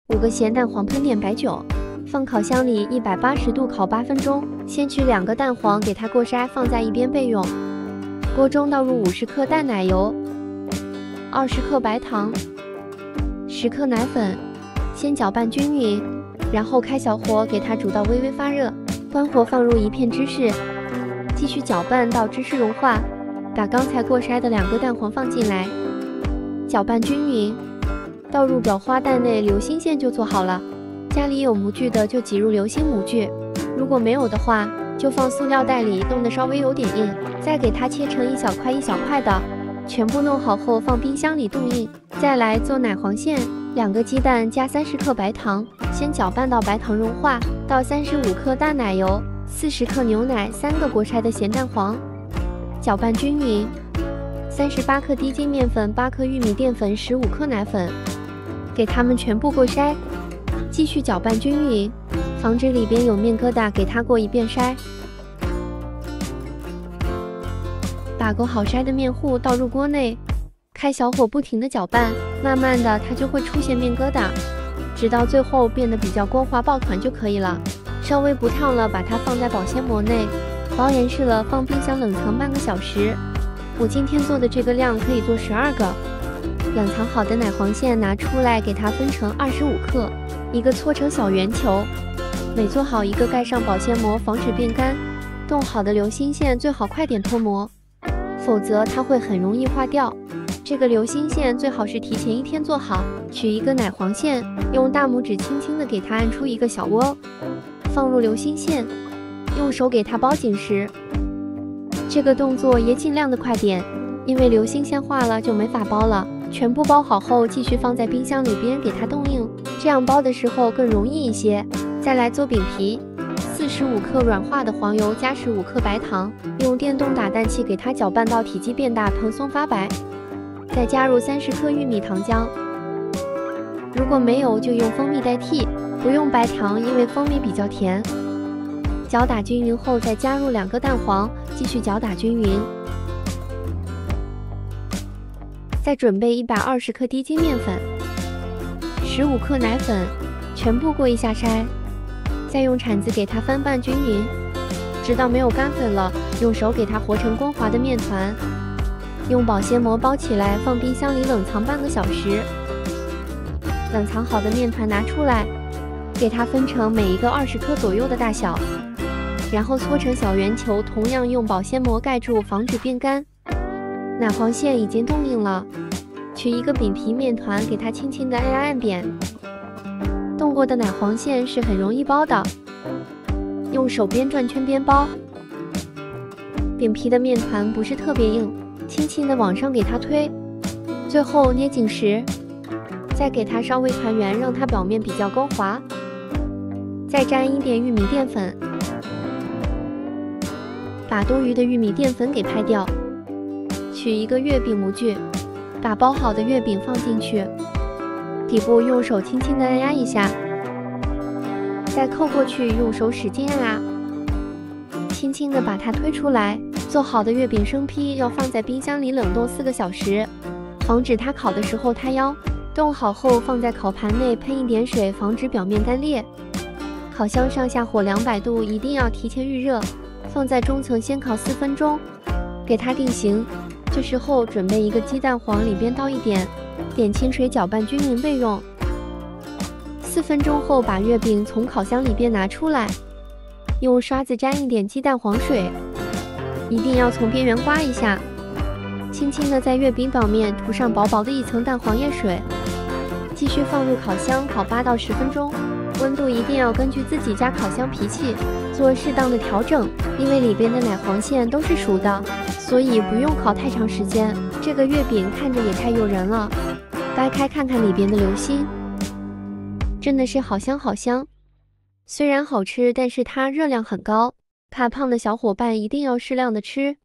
5个咸蛋黄喷点白酒，放烤箱里180度烤8分钟。先取2个蛋黄，给它过筛，放在一边备用。锅中倒入50克淡奶油、20克白糖、10克奶粉，先搅拌均匀，然后开小火给它煮到微微发热，关火放入1片芝士，继续搅拌到芝士融化。把刚才过筛的2个蛋黄放进来，搅拌均匀，倒入裱花袋内，流心线就做好了。家里有模具的就挤入流心模具，如果没有的话，就放塑料袋里，冻得稍微有点硬，再给它切成一小块一小块的。全部弄好后放冰箱里冻硬。再来做奶黄馅，2个鸡蛋加30克白糖，先搅拌到白糖融化，倒35克淡奶油、40克牛奶、3个过筛的咸蛋黄，搅拌均匀。38克低筋面粉、8克玉米淀粉、15克奶粉，给它们全部过筛，继续搅拌均匀，防止里边有面疙瘩，给它过一遍筛。把过好筛的面糊倒入锅内，开小火不停地搅拌，慢慢的它就会出现面疙瘩，直到最后变得比较光滑爆团就可以了。稍微不烫了，把它放在保鲜膜内，包严实了，放冰箱冷藏半个小时。我今天做的这个量可以做12个。冷藏好的奶黄馅拿出来，给它分成25克，一个搓成小圆球，每做好一个盖上保鲜膜，防止变干。冻好的流心馅最好快点脱模，否则它会很容易化掉。这个流心馅最好是提前1天做好。取一个奶黄馅，用大拇指轻轻的给它按出一个小窝，放入流心馅，用手给它包紧实。这个动作也尽量的快点，因为流心馅化了就没法包了。全部包好后，继续放在冰箱里边给它冻硬，这样包的时候更容易一些。再来做饼皮，45克软化的黄油加15克白糖，用电动打蛋器给它搅拌到体积变大，蓬松发白。再加入30克玉米糖浆，如果没有就用蜂蜜代替，不用白糖，因为蜂蜜比较甜。搅打均匀后，再加入2个蛋黄，继续搅打均匀。再准备120克低筋面粉、15克奶粉，全部过一下筛。再用铲子给它翻拌均匀，直到没有干粉了，用手给它和成光滑的面团。用保鲜膜包起来，放冰箱里冷藏半个小时。冷藏好的面团拿出来，给它分成每一个20克左右的大小，然后搓成小圆球，同样用保鲜膜盖住，防止变干。奶黄馅已经冻硬了，取一个饼皮面团，给它轻轻的按扁。冻过的奶黄馅是很容易包的，用手边转圈边包。饼皮的面团不是特别硬，轻轻的往上给它推，最后捏紧实，再给它稍微团圆，让它表面比较光滑。再沾一点玉米淀粉，把多余的玉米淀粉给拍掉。取一个月饼模具，把包好的月饼放进去，底部用手轻轻的按压一下，再扣过去，用手使劲按压，轻轻的把它推出来。做好的月饼生坯要放在冰箱里冷冻4个小时，防止它烤的时候塌腰。冻好后放在烤盘内，喷一点水，防止表面干裂。烤箱上下火200度，一定要提前预热，放在中层先烤4分钟，给它定型。这时候准备一个鸡蛋黄，里边倒一点清水，搅拌均匀备用。4分钟后把月饼从烤箱里边拿出来，用刷子沾一点鸡蛋黄水，一定要从边缘刮一下，轻轻的在月饼表面涂上薄薄的一层蛋黄液水，继续放入烤箱烤8到10分钟，温度一定要根据自己家烤箱脾气做适当的调整，因为里边的奶黄馅都是熟的，所以不用烤太长时间。这个月饼看着也太诱人了，掰开看看里边的流心，真的是好香好香。虽然好吃，但是它热量很高，怕胖的小伙伴一定要适量的吃。